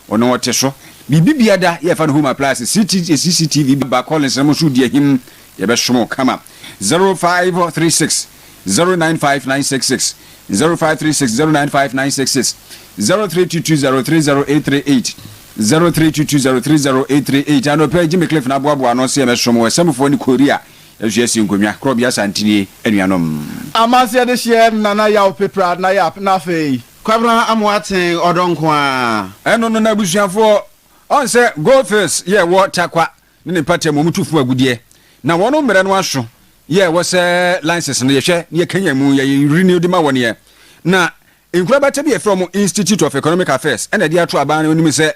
ono wote so bibibia da ye fa no home appliance CCTV ba Collins mo so die him ye be shomo kama 0536 095966 0536 095966 0322030838 0322030838 ano pe Jimmy Cliff na boabo ano se ye be shomo esamfo ni Korea ejuesi nkomia krobia santini anuanom amase de share nana ya opepra na ya na fei kwabra amwaten odonko a eno no na busuafo on se go first ye wo takwa ne patem mutufu agudie na wono mmere no ahwo ye wo se license no ye hwe ne kanya mu ye renew de ma woni ye na enkura bata bi from Institute of Economic Affairs ena dia to aba na onim se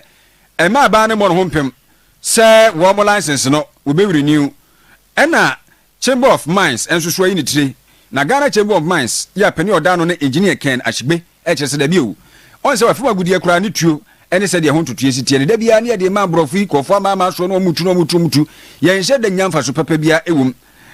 ema aba ne mo no hompem se wo mo license no wo be renew ena Chamber of Mines enso so yi ni tire na Ghana Chamber of Mines ya pani odano ne engineer Ken Ashigbe chese da biu on se wafu agudie kura ne tuo ene se de ho ntoto sitie ne da bia ne de ma brofi kofo ama so no mutu ye nhye da nyamfa so papa bia ewum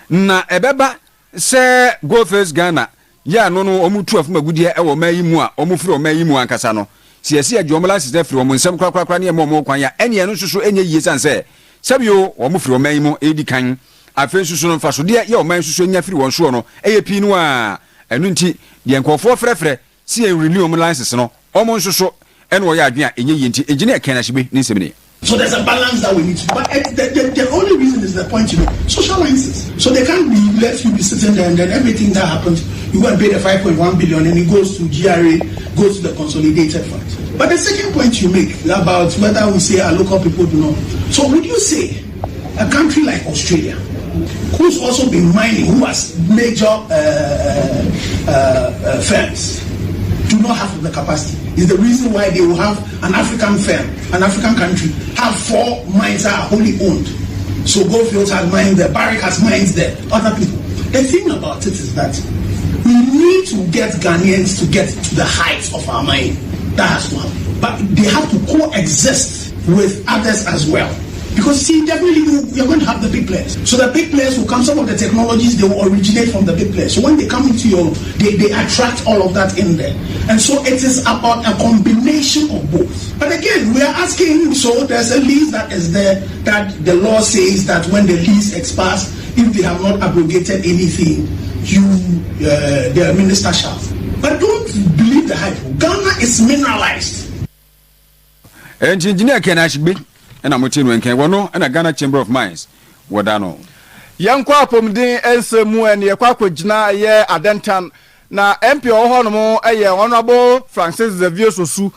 na ebeba se Go First Ghana ya no omutu afu agudie e wo mayi mu a omufiri o mayi mu ankasa no siasi adwomla sise firi o nsem krakrakra ne mo kwan ya ene no soso enye yie sanse sabio omufiri o mayi mu edi kan afen susu no faso de ye o man susu nya firi won so no eye pinu a enu nti de nkofo frefre si e renew license no omo susu ene wo ya adwen a enye yenti engineer Ken Ashigbe ni semene. So there's a balance that we need to, but the only reason is the point you make. Social licenses. So they can't be let you be sitting there and then everything that happens, you go and pay the 5.1 billion and it goes to GRA, goes to the consolidated fund. But the second point you make about whether we say our local people do not. So would you say a country like Australia, who's also been mining, who has major firms, do not have the capacity, is the reason why they will have an African firm, an African country, have 4 mines that are wholly owned. So Goldfields has mines there, Barrick has mines there, other people. The thing about it is that we need to get Ghanaians to get to the heights of our mine. That has to happen. But they have to coexist with others as well. Because see, definitely you're going to have the big players. So the big players will come, some of the technologies, they will originate from the big players. So when they come into your, they attract all of that in there. And so it is about a combination of both. But again, we are asking, so there's a lease that is there, that the law says that when the lease expires, if they have not abrogated anything, the minister shall. But don't believe the hype. Ghana is mineralized. Engineer Ken Ashigbe ena motinu enken wono ena Ghana Chamber of Mines wodano yankwa apomden ensemu ene yakwa kwagina ye adentan na MP ohonomo eye honorable Francis Xavier Sosu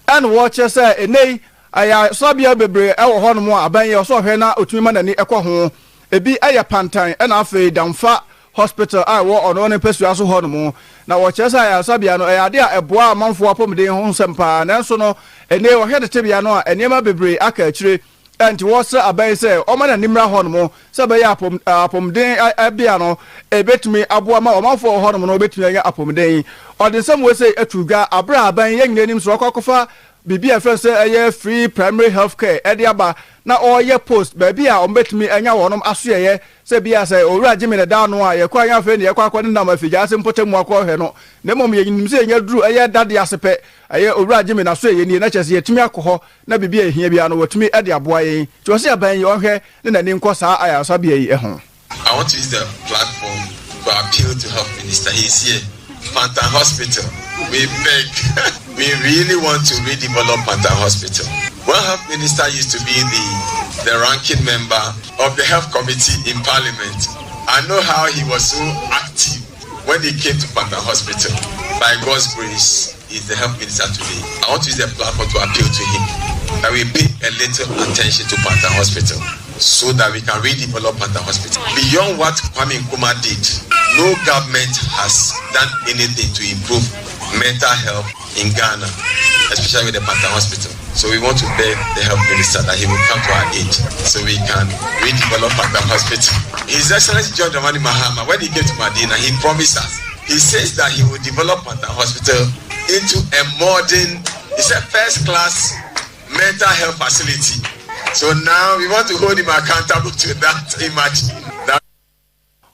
en wo chese enei aya sobia bebre e wo honomo abanye oso hwe na otumi nani ekọ ho ebi aya pantan ena afi damfa hospital I wo ono ne pesu aso honomo na wo chese aya sobia no aya de eboa amanfo apomden ho nsempa na enso no ene wo hwede tebia no a enema bebre aka akire enti wo se aban se o ma na nimra honomo se be ya apomden abia no ebetumi aboa ma omanfo honomo no obetumi anya apomden odensem we se atuga abra aban yenyenim so kokofa bibia fe se eye free primary health care ediaba na oye post bibia ombetumi anya wonom asoye se bia se owura Jimmy da no a ye kwa anya fe ne ye kwa akọ ne nam afija ase mpotemu akọ hwe no na mom yenyim se enya duru eye dade asepe eye owura Jimmy na so ye ni na chese ye tumi akọ na bibia ehia bia no watumi ede aboa ye ti o se aban ye ohwe ne na ni nko saa aya so bia yi ho. I want to use the platform to appeal to Health Minister. He's here. Pantan Hospital. We beg. We really want to redevelop Pantan Hospital. One Health Minister used to be the ranking member of the Health Committee in Parliament. I know how he was so active when he came to Pantan Hospital. By God's grace, he's the Health Minister today. I want to use the platform to appeal to him that we pay a little attention to Pantan Hospital so that we can redevelop Pantan Hospital. Beyond what Kwame Nkrumah did, no government has done anything to improve mental health in Ghana, especially with the Pantan Hospital. So we want to beg the Health Minister that he will come to our aid so we can redevelop Pantan Hospital. His Excellency John Dramani Mahama, when he came to Medina, he promised us. He says that he will develop Pantan Hospital into a modern, it's a first-class mental health facility. So now we want to hold him accountable to that. Imagine that.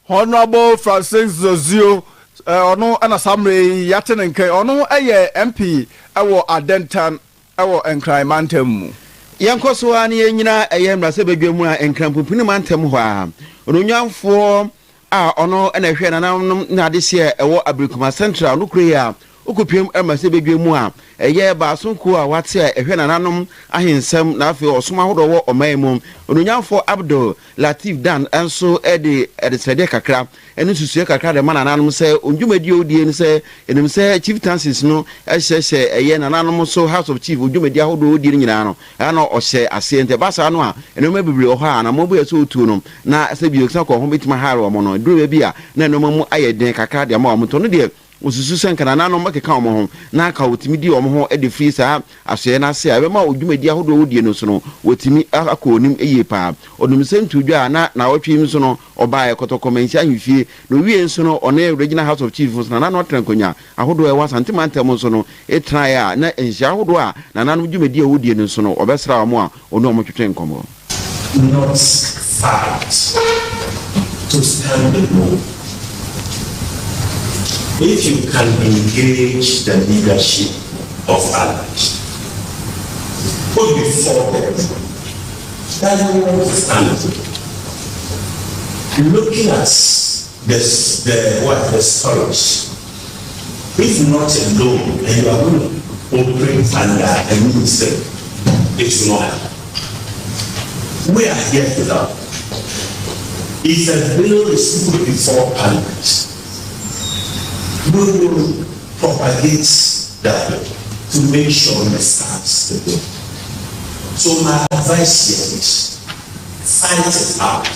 Honorable Francis Xavier ono ana samre yatenenke ono eye MP ewo adentan ɛwɔ nkran mantam mu yankoso ani nyina ɛyɛ mrase bedwam a nkran pupini mantam hɔ a onyanfo a ono na hwɛ nanam na ade se ɛwɔ Abrikuma Central no kure a okopiem mrase bedwam a ɛyɛ baasonko a wate a ɛhwɛ nanam ahensɛm na afei ɔsoma hodo wɔ ɔman mu onyanfo Abdul Latif Dan enso ɛde sɛde kakra ɛne susue kakra de mananam sɛ ondwumadi odie ne sɛ enim sɛ chieftaincies no ɛhyɛhyɛ ɛyɛ nanam so House of Chief ondwumadi ahodo odie nyina no ɛna ɔhyɛ ase ente basa no a enoma bibire ɔhɔ a na mɔbɔ yɛso otuo no na sɛ bi oksa kɔ ho betima hare ɔmo no duro bi a na enoma mu ayɛ den kakra de ama ɔmo to no de osusu senkana nanom makeka ɔmo ho na aka otimi di ɔmo ho de free saa asoɛ na se a bɛma odwumadi ahodo odie no so no wotimi akɔnim eye pa odum sentu dwa na wɔtwem so no ɔbaa ekotokɔmansi ahwefie no wie nso no ɔne Regional House of Chiefs na na ɔtrankonya ahodo ɛwa santimantem so no etran a na enhia ahodo a na nanom dwumadi odie no so no ɔbɛsra ɔmo a ɔno ɔmo twetwe nkɔmɔ not fight to stand alone. If you can engage the leadership of others, put before them, that you understand. Looking at the stories, if not alone, and you are going to operate under a ministry, it will not happen. We are here to that. If a bill is put before Parliament, we will propagate that to make sure it starts the bill. So my advice here is fight it out.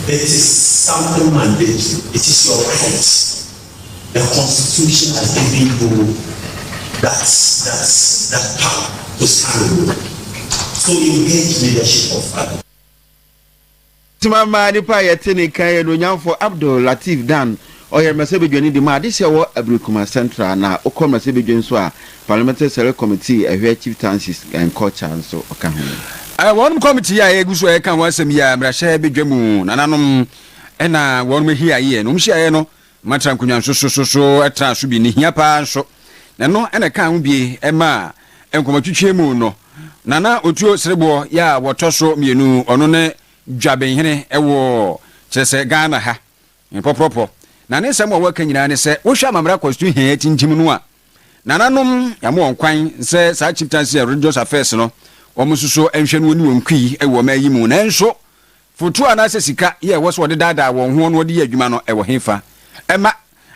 It is something mandatory. It is your right. The Constitution has given you that power to stand. So engage leadership of others. Timama nipa yetene kan no nyamfo Abdul Latif Dan oyer masebedwani di ma de se wo Abrikuma Central na okọ masebedwan so a Parliamentary Select Committee ehwe chieftaincies and culture so oka ho. One committee ya eguso e kan wasem ya mrahye bedwamu nananom ena won mahia ye no mhia ye no matra nkunwan so etra so bi ni hia pa so na no ena kan ho bi e ma enkomatwetwe mu no nana otuo serebo ya wotoso mienu ono ne dwabenhene ewo kyerese Ghana ha popropo na ne sem wo ka nyina ne se wo hwa mamra constitution he tintim no a nananom ya mo onkwan se sa chieftaincy religious affairs no omususo enhwe no ni wonkui ewo ma yimu na enso fotu anase sika ye wo so de dada wo ho no de adwuma no ewo hefa ema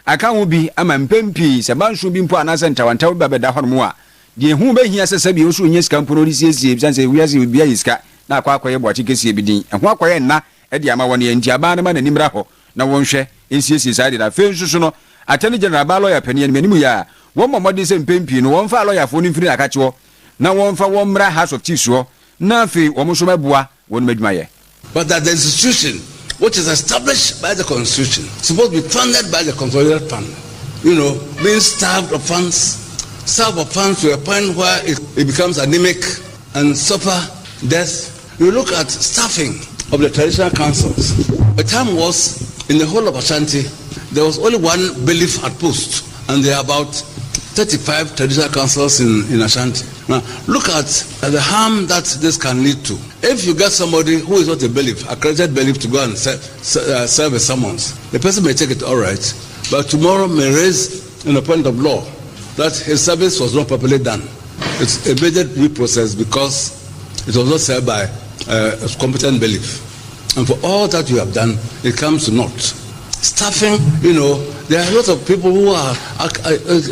aka ho bi ama mpempi se banso bi mpo anase ntawantaw ba beda hono a de hu be hia sese bi wo so nya sika mpo no risiesie bi sanse wiase bi ayi sika na akwakoye boachi kesi ebidin ho akoye nna e de ama woni enti aba na ma nanimra ho na wonhwe ensiesie side da fe nsusu no attorney general ba lawyer pani animu ya won momode se mpempi no won fa lawyer fo no mfiri akachewo na won fa won mra House of Chiefs wo na fe won so mabua won madwumaye. But that the institution which is established by the Constitution supposed to be funded by the consolidated fund, being starved of funds to a point where it becomes anemic and suffer death. You look at staffing of the traditional councils. A time was in the whole of Ashanti, there was only one bailiff at post, and there are about 35 traditional councils in Ashanti. Now, look at the harm that this can lead to. If you get somebody who is not a bailiff, accredited bailiff, to go and serve a summons, the person may take it all right, but tomorrow may raise in a point of law that his service was not properly done. It's a major reprocess because it was not served by a competent bailiff. And for all that you have done, it comes to naught. Staffing, there are a lot of people who are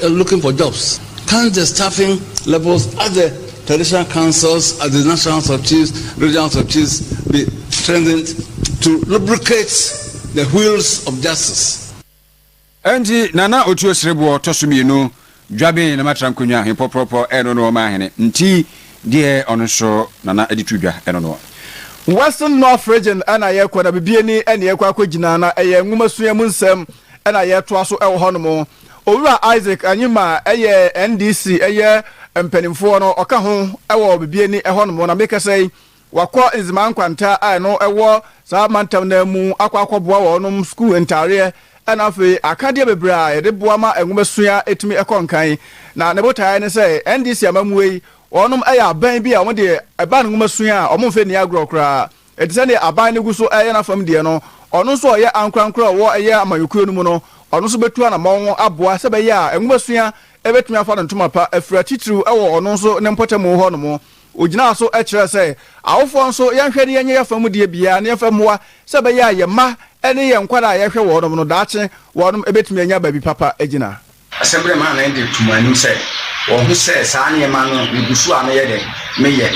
looking for jobs. Can't the staffing levels at the traditional councils, at the national House of Chiefs, regional House of Chiefs be strengthened to lubricate the wheels of justice? Anti nana otuo serebo tosumienu dwabe na matrankonya hempopropo eno no ma hene nti de ono so nana editudwa eno no Western North region ana ye kwa na bibieni ene ye kwa akogina na eye nwumasua mu nsem ana ye to aso ewo hono owura Isaac anyima eye NDC eye mpanimfo no oka ho ewo bibieni ehono na make say wakọ nzima nkwanta a no ewo sa mantam na mu akwa boa wo no school entare ɛna afei akadeɛ bebree a yɛde boa ma enwumasua etumi ɛkɔ nkan na ne botae ne sɛ NDC amamuwe yi wɔnom ɛyɛ aban bi a wɔn de ɛba enwumasua a wɔn mfe ni agorɔ koraa ɛte sɛ ne aban ne gu so ɛyɛ n'afam deɛ no ɔno nso ɔyɛ ankorankora wɔ ɛyɛ amayɔkuo no mu no ɔno nso betu anamɔn aboa sɛ bɛyɛ a enwumasua ɛbɛtumi afa ne ntoma pa afura titiriw ɛwɔ ɔno nso ne mpɔtɛmu hɔ no mu ogyina so ɛkyerɛ sɛ awofoɔ nso yɛnhwɛ ne yɛnyɛ yɛfa mu deɛ biara ne yɛfa mmoa sɛ bɛyɛ a yɛma ɛne yɛn nkwada a yɛhwɛ wɔnom no daakye wɔnom ɛbɛtumi anya baabi papa agyina asɛmbrɛ ma na ɛde tumanim sɛ wɔn ho sɛ saa nneɛma no negusu a meyɛ dɛ meyɛ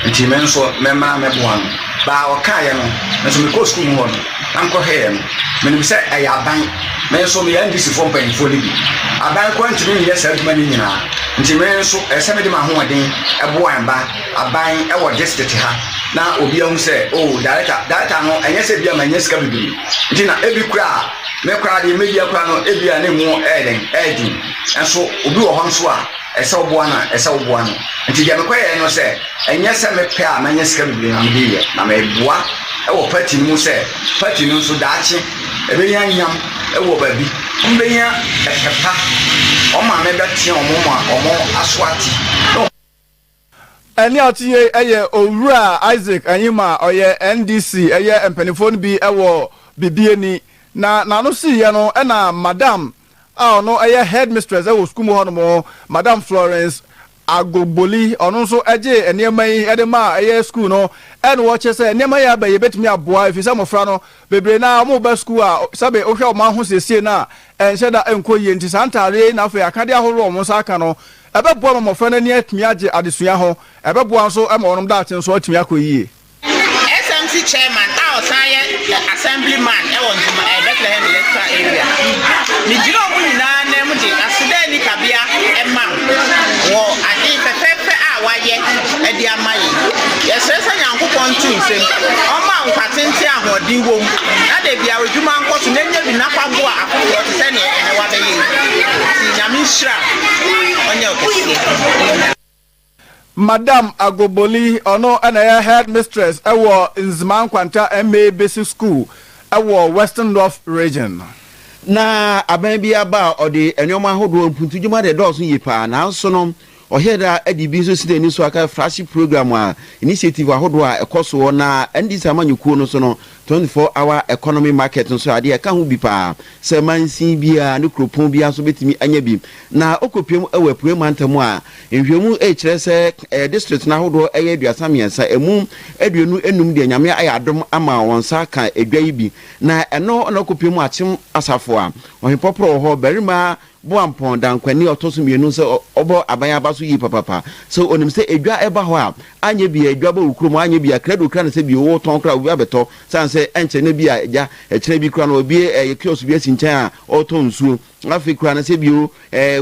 nti me nso mɛma mɛboa no baa ɔkaeɛ no nso mekɔ sukuu mu hɔ no na mkɔhwɛeɛ no menim sɛ ɛyɛ aban me nso meyɛ ndisifoɔ mpanyimfoɔ no bi aban kɔ ntumi nyɛ saa adwuma no nyinaa nti me nso ɛsɛ mede m'ahoɔden ɛboa mba aban ɛwɔ district ha na obi ahu sɛ director no ɛnyɛ sɛ bia ma nyɛ sika bebree nti na ebi kura a me kura de media kura no ebi a ne mu ɛɛdin nso obi wɔ hɔ nso a ɛsɛ oboa no nti deɛ mekɔyɛ no sɛ ɛnyɛ sɛ mepɛ a manyɛ sika bebree na mede yɛ na meboa ɛwɔ party mu sɛ party no nso daakye ɛbɛnya nyam ɛwɔ baabi mbɛnya ɛpɛpa ɔma mɛbɛteɛ ɔmo aso ate ɛne ɔteye ɛyɛ owura Isaac Anyima ɔyɛ NDC ɛyɛ mpanimfoɔ no bi ɛwɔ bibieni na nano siyɛ no ɛna madam a ɔno ɛyɛ headmistress ɛwɔ school mu hɔ no madam Florence Agogboli ɔno nso ɛgye nneɛma yi ɛde ma ɛyɛ school no ɛna wɔkyɛ sɛ nneɛma yi aba yɛ betumi aboa efisɛ mmɔfra no bebree na ɔmo ba school a sɛbe ohwɛ ɔmo ho siesie na ɛnhyɛ da ɛnkɔ yie nti saa ntaare na afei akade ahorow ɔmo nsa aka no ɛbɛboa ma mmɔfra no ani atumi agye adesua ho ɛbɛboa nso ɛma ɔnom daakye nso atumi akɔ yie SMC chairman a ɔsan yɛ assemblyman ɛwɔ Ntoma Bethlehem electoral area ne gyina ɔmo nyinaa na mu de aseda ni kabea ɛma wɔ ade fɛfɛɛfɛ a wayɛ ɛde ama yi yɛsrɛ sɛ Nyankopɔn ntu nsɛm ɔma nkwatente ahoɔden wɔ mu na de bia adwuma nkɔ so na nya bi nafago a akɔkɔ te sɛ ne ɛne wabɛyɛ ti nyame nhyira ɔnyɛ ɔkɛseɛ Madam Agoboli ɔno ɛna ɛyɛ headmistress ɛwɔ Nzima Nkwanta MA Basic School ɛwɔ Western North Region na aban bi aba ɔde nneɛma ahodoɔ mpuntu dwuma de dɔɔso yie paa nanso no ɔhɛ da adi bi so sida ni so aka flagship program a initiative ahodoɔ a ɛkɔ so na NDC amanyukuo no so no 24-hour economy market nso ade ɛka ho bi paa sɛ mansin bia ne kropon bia so betimi anya bi na okopiem ɛwɔ apue mantamu a nhwemu ɛkyerɛ sɛ district na ahodoɔ ɛyɛ aduasa miɛnsa emu aduonu enum de nyame ayɛ adom ama wɔn sa ka adwa yi bi na ɛno na okopiem akyem asafo a ɔhepɔpɔ hɔ barima boampon dankwani otoso mienu se obo abanya baso yi papa so onim se edwa eba ho a anye bi edwa ba ukrum anye bi akredo kra na se bi wo ton kra obi abeto san se enche na bi a eja ekire bi kra na obi kiosk bi asinchen a oton nsuo afi kra na se bi o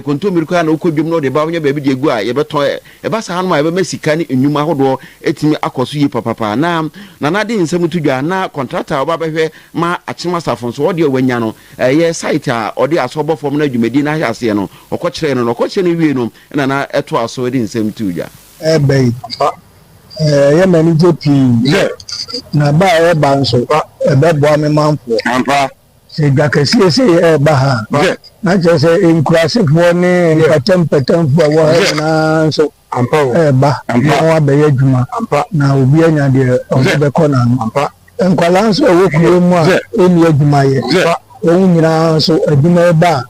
kontomiri kra na okodwom no de ba onye ba bi de egu a ye beto e ba sa hanu ma e ba masika ni enwuma hodo etimi akoso yi papa na na de nsem tudwa na contractor oba behwe ma achima safon so ode wanya no ye site a ode asobo fom na adwumadi na hase no okokyere no okokyere wie no na eto aso de nsem tudwa ebe ye mani JP na ba e ba nso ebe bo me manfo ampa se gakasi se ba ha na je se enkurasefo ni patem fo wo na nso ampa ba wa be adwuma ampa na obi anya de obe ko na ampa enkwala nso wo kuro mu a eni adwuma ye ohun nyina so adwuma ba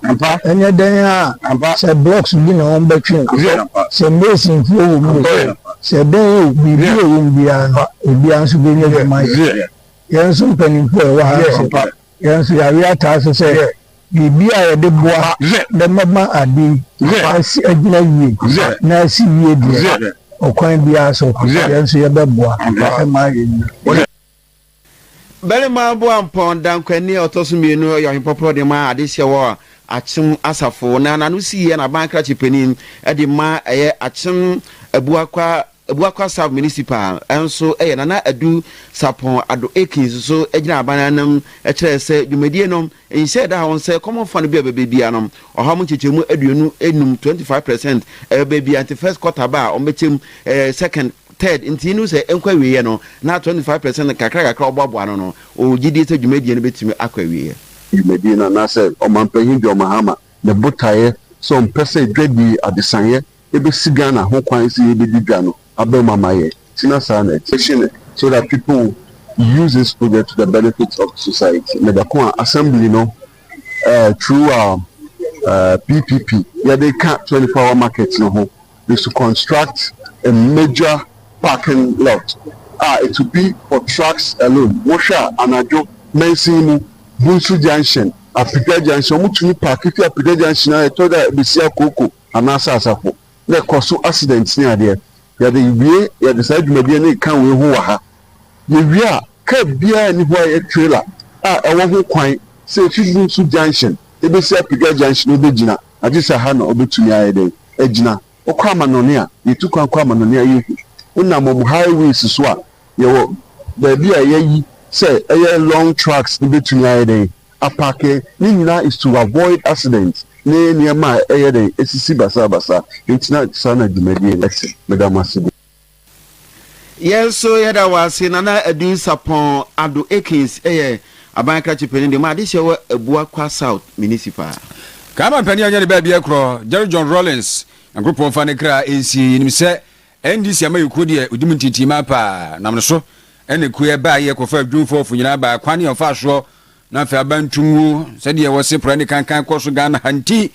enye den a se blocks bi na on betwe se mason fo wo mu se den bi bi wo bia no bia nso bi nye adwuma ye yen so panimfo e wa ha yen so ya wi ata so se bibi a ye de boa de mama adi asi adwuma yi na asi wie dia okwan bia so yen so ye be boa e ma ye Belema boampon dankwani otoso mienu yo hipopro de ma adehye wo achim asafo na nanu siye na bankra chipenin e de ma eye achim abuakwa sub municipal enso eye na adu sapon ado ekins so egina abananam e kire se dwumadie no ense da ho se common fund bia bebia no oham chichemu aduonu enum 25% e bebia anti first quarter ba o mechem second third intinu se enkwa wiye no na 25% kakra oboabo ano no o gidi se dwumadie no betimi akwa wiye Medina na say o man panyin de o mahama ne botaye so mpese dwedi adesanye ebe sigana ho kwan si ebe didwa no abemamaye tina sana so that people use this project to the benefit of society. Medakwa assembly no through PPP they can't 24-hour market no ho is to construct a major parking lot. It will be for trucks alone. Mosha anajo mensimu Bunsu Junction, Apita Junction, mutumi park if you Apita Junction I told that Bisia Koko anasa asafo. Na koso accidents near there. Ya the wie ya decide media na kan we ho ha. Ye wia ka bia ni ho a trailer. Ewo ho kwan say fi Bunsu Junction. E be say Apita Junction obegina. Adisa ha na obetumi aye den. Ejina. Okwa manone a yetu kwa manone a yehu. Una mo highways so a yewo baby a yeyi say long tracks between aye apake ni nyina is to avoid accidents ne niema dey esisi basa internet sana dimedi election madam asibu. Yes, so yada was nana adu sapon ado ekins abanka chipeni de ma this year ebua kwa south municipal kama mpani anya ne baby akro Jerry John Rollins and group of fanekra ensi nim se NDC amayuko de udim titima pa namno so ene kuye ba ye kofa adwumfo fo nyina ba kwane ofa so na fa bantumu sede ye wose prani kankan koso Ghana hanti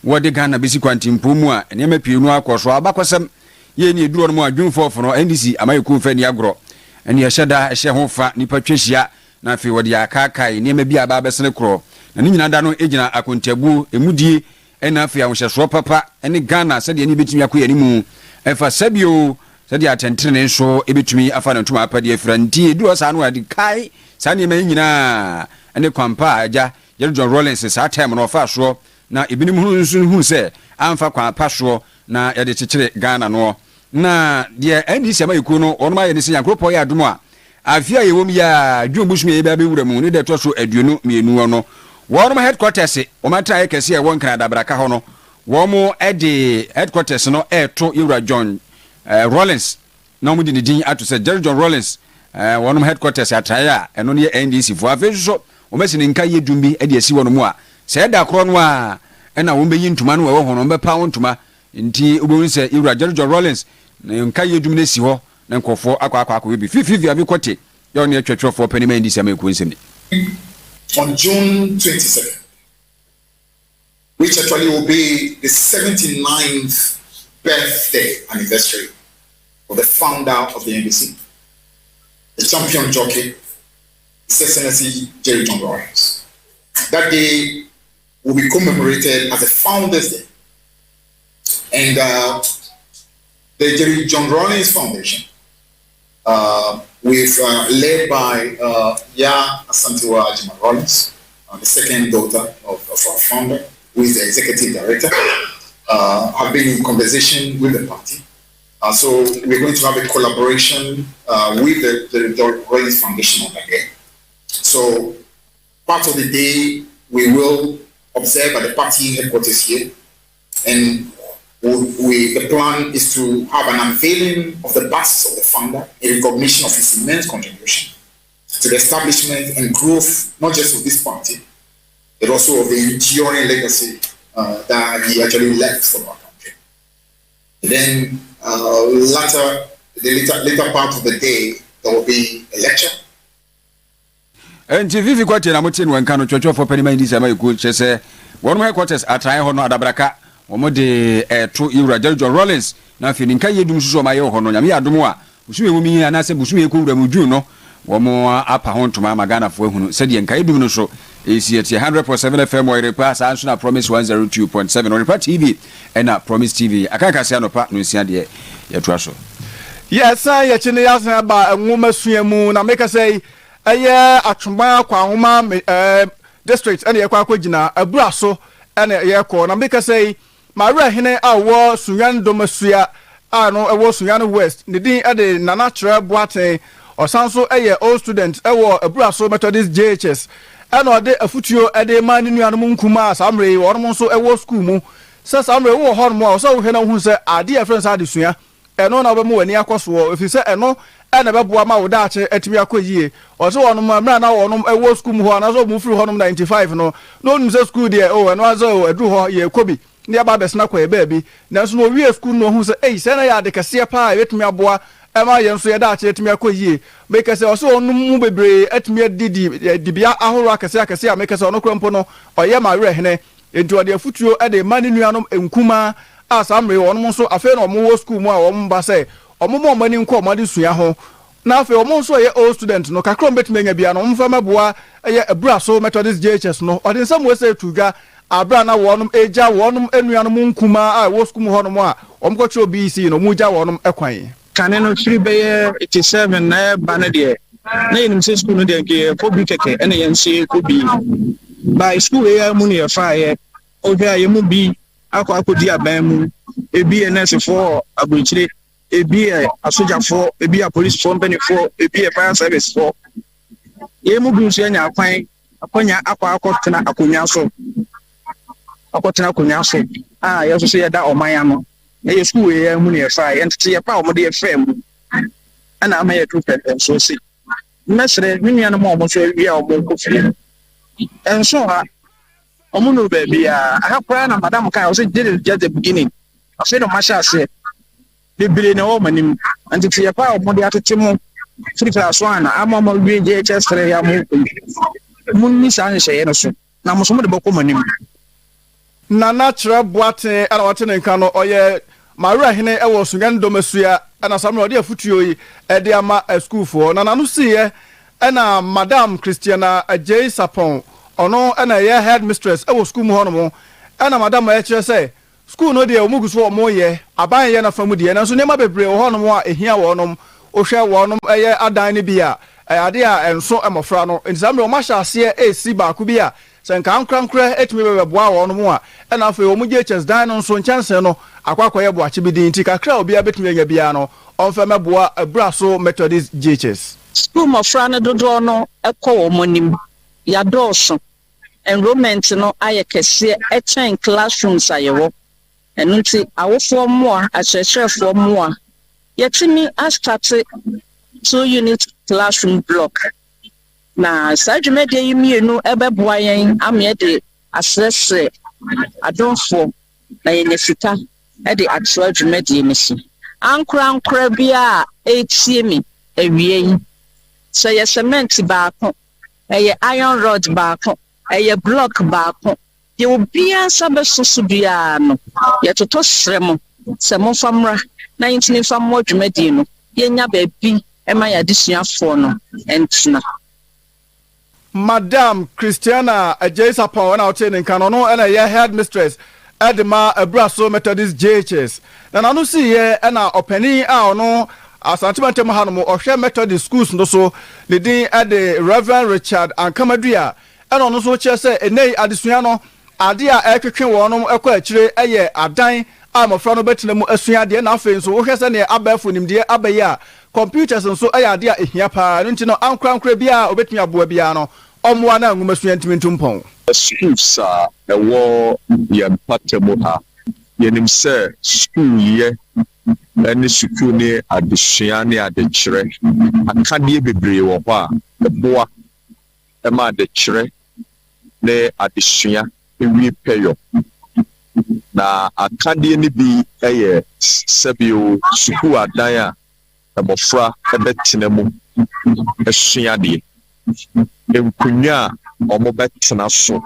wode Ghana bisi kwantimpo mu a ene mapienu akoso abakosam ye ni eduro no adwumfo fo no NDC amayuko fa ni agro ene ye hyeda hye ho fa nipa twehia na fa wode akakai ne ma bi aba besene kro na ni nyina da no egina akontabu emudie ena fa ahwehyeso papa ene Ghana sede ni betumi akoye ni mu efa sabio sede atentrene nso ebetumi afa na ntuma apade afranti edu osa no adi kai sane ma nyina ene kwampa aja Jerry John Rollins sa time no fa so na ebinim hu se amfa kwampa so na yade chekere Ghana no na de NDC amayiku no onoma ye ne se yankropo ya adomo a afia ye wom ya dwumbusumi ye ba be wuramu ne de to so aduonu mienu no wonoma headquarters o mata ye kese ye won kan dabraka ho no womo ede headquarters no to Yura John Rollins na mo di din ato se Jerry John Rollins wonom headquarters ataya eno ne NDC fo afeso o mesi nka ye dumbi ede asi wono mu a se da kro no a ena wo beyi ntuma no wo hono bepa wo ntuma nti obo se Yura Jerry John Rollins nka ye dumbi na si ho na nkofo akwa bi fifi abi kote yo ne twetwefo panima NDC amaku nsem on June 27th, which actually will be the 79th birthday anniversary of the founder of the NBC, the champion jockey, His Excellency Jerry John Rollins. That day will be commemorated as the Founders Day. And the Jerry John Rollins Foundation, led by Ya Asantewa Jima Rollins, the second daughter of our founder, who is the executive director, have been in conversation with the party. So we're going to have a collaboration with the Rollins Foundation on that day. So part of the day we will observe at the party headquarters here, and the plan is to have an unveiling of the bust of the founder in recognition of his immense contribution to the establishment and growth, not just of this party, but also of the enduring legacy that he actually left for our country. And then later part of the day, there will be a lecture. And Vivi Quatin, I'm waiting when Kano Church for Penny Mandis, I could say, one of my quarters at Taihono Adabraka, or de to Yura Jerry John Rollins, now feeling Kaye Dumso, my own Yamia Dumoa, Usumi and I said Busumi Kudamujuno, one more upper home to Mama Ghana for whom said the Nkaiduno show is yet 100.7 FM where repass answer promise 102.7 on Repart TV and Promise TV. I can't say no partner in Sandia yet Russell. Yes, I actually asked about a woman swim and make us say, a year at Chumba, Kwahoma district, and a Kwakujina, a brasso, and a year corner. Make us say, my Rahine, I was Suyan Domasia, I know I was Suyan West, the Dean at the Nanatra Boate, or Sanso, a year old student, I wore a brasso Methodist JHS, and or a futio at the man in Yamun Kuma, Samre, or Monso, a war school, says Samre, or Hormore, so who said, our dear friends are this year. ɛno na ɔbɛmu w'ani akɔsoɔ ɛfiri sɛ ɛno ɛna bɛboa ma wo daakye atumi akɔ yie ɔsɛ wɔnom mmerɛ na wɔnom ɛwɔ skul mu hɔ anaasɛ ɔmu firi hɔnom 95 no na ɔnum sɛ skul deɛ ɛno asɛ aduru hɔ yɛkɔ bi ne yɛba abɛsena kɔ yɛ baabi nanso na ɔwie skul no ɔhu sɛ sɛ na yɛ ade kɛseɛ paa yɛtumi aboa ɛma yɛn nso yɛdaakye atumi akɔ yie meka sɛ ɔsɛ ɔnom mu bebree atumi adidi dibea ahorow akɛseɛ a meka sɛ ɔno kora mpo no ɔyɛ ma werɛhene enti ɔde afutuo ɛde ma ne nuanom nkumaa a saa mmere wɔnom nso afei na ɔmo wɔ skul mu a wɔn ba sɛ ɔmo ma ɔmo ani nkɔ ɔmo ade sua ho na afei ɔmo nso yɛ old student no kakra mbɛtumi anya bia no ɔmo fɛ mɛboa ɛyɛ abura so Methodist JHS no ɔde nsɛm wɔ sɛ tuga abra na wɔnom egya wɔnom enuanom nkumaa a wɔ skul mu hɔnom a ɔmo kɔkyerɛ BC no ɔmo gya wɔnom ɛkwan kane no firi bɛyɛ 87 na ba no deɛ na yɛnim sɛ skul no deɛ nkɛ kɔ bi kɛkɛ ɛna yɛnse kɔ bi by skul yɛ mu ne yɛfaeɛ ɔhwɛ a yɛ mu bi akɔdi aban mu ebi yɛ nursefoɔ aburokyire ebi yɛ asogyafoɔ ebi yɛ policefoɔ mpanyinfoɔ ebi yɛ fire servicefoɔ yɛn mu bi nso yɛ nya akɔnya akɔtena akonnwa so a yɛ nso so yɛda ɔman ano na yɛ skul yɛ mu ne yɛfa yɛn tete yɛ pa ɔmo de yɛfɛ mu ɛna ama yɛ tu pɛpɛ so si mmɛsrɛ ne nuanom a ɔmo nso awia a ɔmo nkɔ fie ɛnso ha ɔmo no baabi a aha koraa na madam kan ɔsɛ just the beginning ɔsɛ no mahyɛ ase bebree na ɔmo anim nti te yɛ pa ɔmo de atete mo firi class 1 na ama ɔmo wie JHS 3 ya mo ni saa nhyɛyɛ no so na mo so mo de bɔkɔ mo anim Nana kyerɛ boate ana wɔte ne nka no ɔyɛ Maria hene ɛwɔ Sunyan Domasua ana samro ɔde afutuo yi ɛde ama schoolfoɔ na nano siye ɛna Madam Christiana Ajay Sapon ɔno ɛna yɛ headmistress ɛwɔ school mu hɔ no ɛna madam ɛkyerɛ sɛ school no deɛ ɔmugu so ɔmo yɛ aban yɛ na famu deɛ nanso nema bebree wɔ hɔ no a ehia wɔ no ohwɛ wɔ no ɛyɛ adan ne bi a ade a ɛnso ɛmɔfra no nsamre ɔmo ahyɛ aseɛ esi baako bi a sɛnka nkrankra etumi bɛboa wɔ no mu a ɛna afei ɔmo GHS dan no nso nkyɛnse no akwakɔyɛ boakye bi din ti kakra obi a betumi anya bia no ɔmfa mɛboa abraso Methodist GHS school mɔfra no dodoɔ no ɛkɔ wɔ mo nim yadɔɔso enrollment no ayɛ kɛseɛ ɛkyɛn classrooms ayɛwɔ ɛno nti awofoɔ mmoa akyerɛkyerɛfoɔ mmoa yɛtumi astate 2-unit classroom block na saa dwumadie yi mmienu ɛbɛboa yɛn ama yɛde asrɛsrɛ adɔmfoɔ na yɛnya sika ɛde atoa dwumadie no so ankora bi a ɛtie me awie yi sɛ yɛ cement baako ɛyɛ iron rod baako ɛyɛ block baako yɛ obiara nsa bɛsoso biara no yɛtotɔ srɛ mo sɛ momfa mmra na yɛntini fa mmɔ dwumadie no yɛnya baabi ɛma yɛadesuafoɔ no ɛntena Madam Christiana Ajay Sapon na ɔte ne nka no no ɛna yɛ headmistress Edema Abraso Methodist JHS na nanu si yɛ ɛna ɔpani a ɔno asantebantem ha no mo ɔhwɛ Methodist schools no so ne din ɛde Reverend Richard Ankamadua ɛna ɔno so kyerɛ sɛ enei adesua no ade a ɛtwetwe wɔn no ɛkɔ akyire ɛyɛ adan a mɔfra no bɛtena mu asua deɛ na afei nso wohwɛ sɛ ne abɛɛfo nimdeɛ abɛyɛ a computers nso ɛyɛ ade a ehia paa no nti no ankorankora bia obetumi aboa bia no ɔmoa na nwoma sua ntimi ntumpɔn schools a ɛwɔ yɛn patemu ha yɛnim sɛ school yɛ ɛne sukuu ne adesua ne adekyerɛ akadeɛ bebree wɔ hɔ a ɛboa ɛma adekyerɛ ne adesua ewie pɛyɔ na akadeɛ ne bi ɛyɛ sɛbio sukuu adan a mmɔfra ɛbɛtena mu ɛsua adeɛ nkunya a ɔmo bɛtena so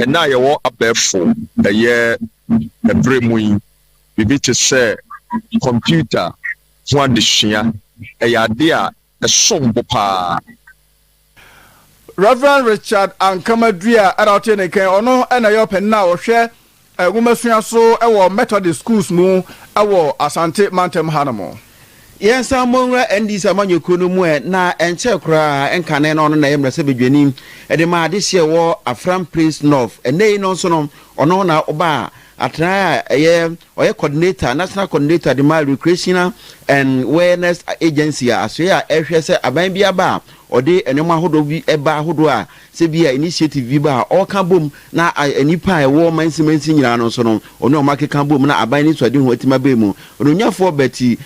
ɛna yɛwɔ abɛɛfo ɛyɛ ɛbrɛ mu yi bibi te sɛ computer ho adesua ɛyɛ ade a ɛsom bo paa Reverend Richard Ankamadua ɛna ɔte ne kan ɔno ɛna yɛ ɔpɛ na ɔhwɛ ɛnwomasua so ɛwɔ Methodist schools mu ɛwɔ Asante Mantem Hanamo Yensa mongra endi samanyo kunu mu na enche kra enkane no na yemra se bedwani e de ma de hye wo Afram Prince North enei no so no ono na oba atra eye oye coordinator national coordinator de ma recreational and awareness agency aso ya ehwe se aban bia ba ode enema hodo bi eba hodo a se bia initiative bi ba o ka bom na anipa e wo mansimansi nyina no so no ono ma keka bom na aban ni so de ho atima be mu onyafo beti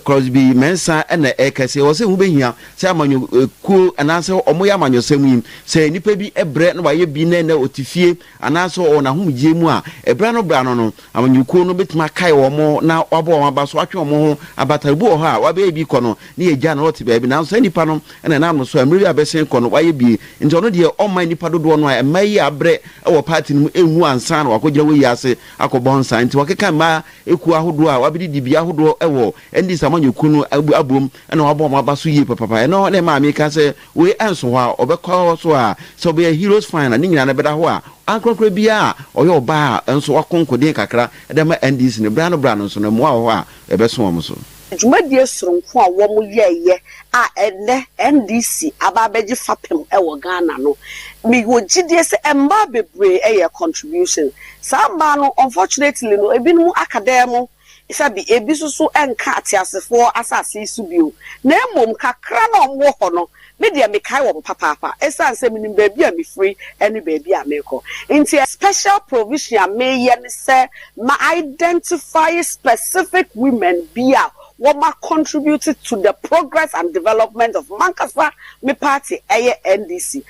Crosby mensa na ekase wo se hu behia se amanyo ku anase omo ya amanyo samim se nipa bi ebre na waye bi na otifie anase o na humgie mu a ebre no bra no amanyo ku no betima kai wo mo na wabo wo aba so atwe mo ho abatabu ho a wabe bi kono na ye gya na wote ba bi na so nipa no na na no so amiri abesen kono waye bi nti ono de o man nipa dodo no a emayi abre e wo party no ehu ansa na wakogira wo yi ase akobon nsa nti wakeka ma eku ahodo a wabedi dibia ahodo e wo samanyo kunu abom na wabo ma baso yi papa no na ma mi ka se we anso ho a obekọ so a so be heroes fan ni nyina na beda ho a ankronkro bia oyo ba enso wakonkode kakra da ma NDC ne bra no so na mo ho a ebeso mo so dwumadie soronko a wo mo yeye a ene NDC ababeji fapem e wo Ghana no mi wo gidie se emba bebre e ye contribution samba no unfortunately no ebinu akademo isabi ebisusu enka atiasefo asase isubio na emom kakra na omwo ho no me dia me kai wo papa esan se minim baabi a me free any baabi a me ko into a special provision me ye ne se ma identify specific women bia what ma contributed to the progress and development of Mankasa me party eye NDC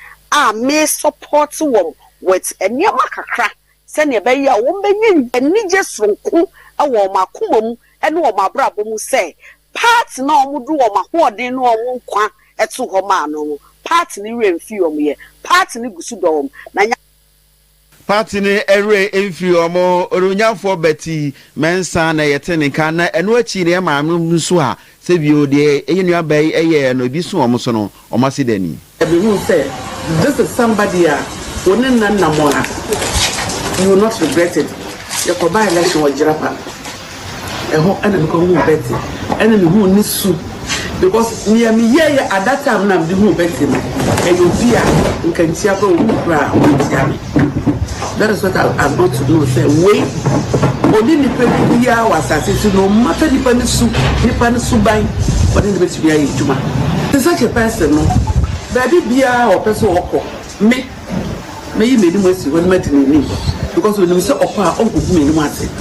me support wom with enyama kakra se ne be ya wo benyi enije sonko awo makomom ene wo mabrabo mu say part na omudu wo mahoden no omu nkwa eto ho ma no part ni remfi omu ye part ni gusu dom na party ni ere emfi omo orunyafo beti mensa na yetenika na eno achi ne ma nso a se bio de eyenu abai eye no bi so omo so no omase dani ebi hu say this is somebody wonen na namona you will not regret it. You could buy election with Jirapa. And then come home Betty. And then who needs soup. Because near me, yeah, at that time, I'm the who Betty. And you fear, you can see a go. That is what I want to do. Say, wait. Only the people here was assassin, no matter the penny soup, buying, but in the best way to man. There's such a person, no. Baby, beer or person or me. May you made him when met in me. Because when we say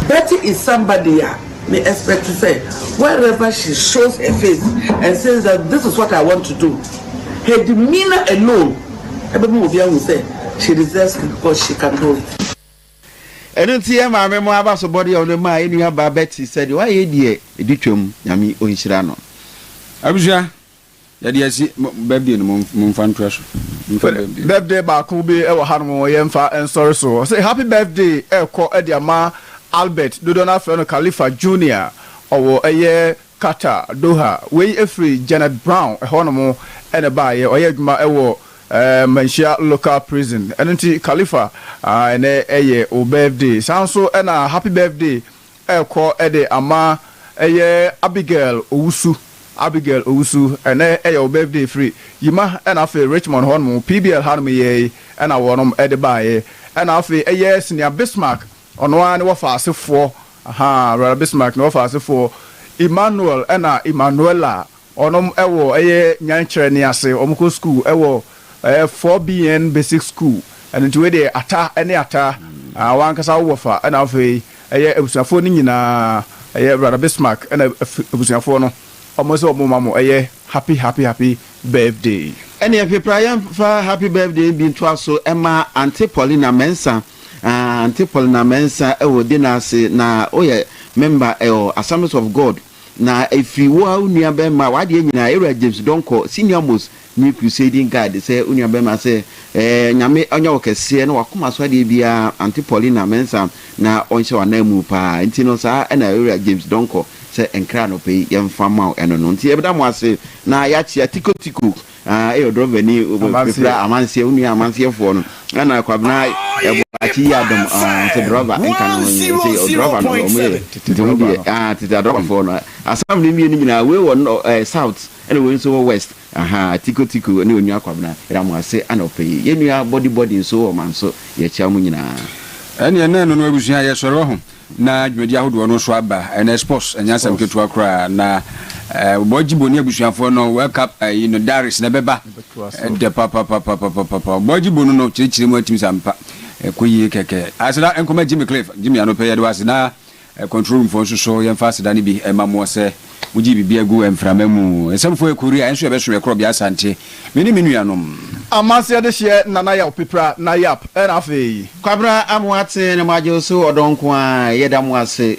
Betty is somebody may expect to say wherever she shows her face and says that this is what I want to do, her demeanor alone, everyone will be able to say she deserves it because she can do it. I don't see my memoir about somebody on the mind. You have Betty said, why dear, Editum, Yami, or Inshirano. Abuja. Yadi birthday no mumfan trash. Birthday ba ku bi e wo hanmo yemfa ensori so. Say happy birthday e ko ediama Albert Dodona Feno Khalifa Junior owo eye Qatar Doha we every Janet Brown e honomo e ne ba ye oye adwuma e wo Manshia local prison. Enunti Khalifa ene eye o birthday. Sanso e na happy birthday e ko e de ama eye Abigail Owusu ene your birthday free yima ena fe Richmond honmo PBL hanmo ye ena wonom ede baaye ena fe eye senior Bismarck ono an wo fa asefo Royal Bismarck no fa asefo Emmanuel ena Emmanuela onom ewo eye nyanchere ni ase omko school ewo 4BN basic school and into we dey ata ene ata wan kasa wo fa ena fe eye ebusuafo ni nyina eye Royal Bismarck ena ebusuafo no almost all mama happy birthday. Any of your prior for happy birthday being twice so Emma Auntie Paulina Mensa dinner say na oye member Assemblies of God na if you were near Bema why the area James Donko senior most new crusading guide say unia Bema say nyame onya okese na wakoma so de bia Auntie Paulina Mensa na onse wanamu pa ntino sa na area James Donko se enkra no pe yemfa ma eno no nti ebeda mo ase na ya chia tiko e driver ni obefra amanse unu amanse fo no na kwabna e achi ya dom se driver enka no se driver no mo tita driver fo no asam ni mi nyina we won south and we so west tiko ni onu akwabna era mo ase ana pe yenua body so o man so ye chia mu nyina ene no abusua ye soro ho na dwedi ahodo no so aba ene sports enya sam ketua kra na boji boni abusuafo no wake up Darius na beba de papa boji bonu no chirichiri mu atim sampa koyi keke asida enkoma Jimmy Cliff Jimmy anope yede wasina control room fo so yemfa asida ne bi emamo se muji bibia gu emframa mu esamfo ekuri enso ebeso ekro bia asante meni menuanom amase de hye nana ya opepra na yap na afei kwabra amwate ne majo so odonko a yeda mu ase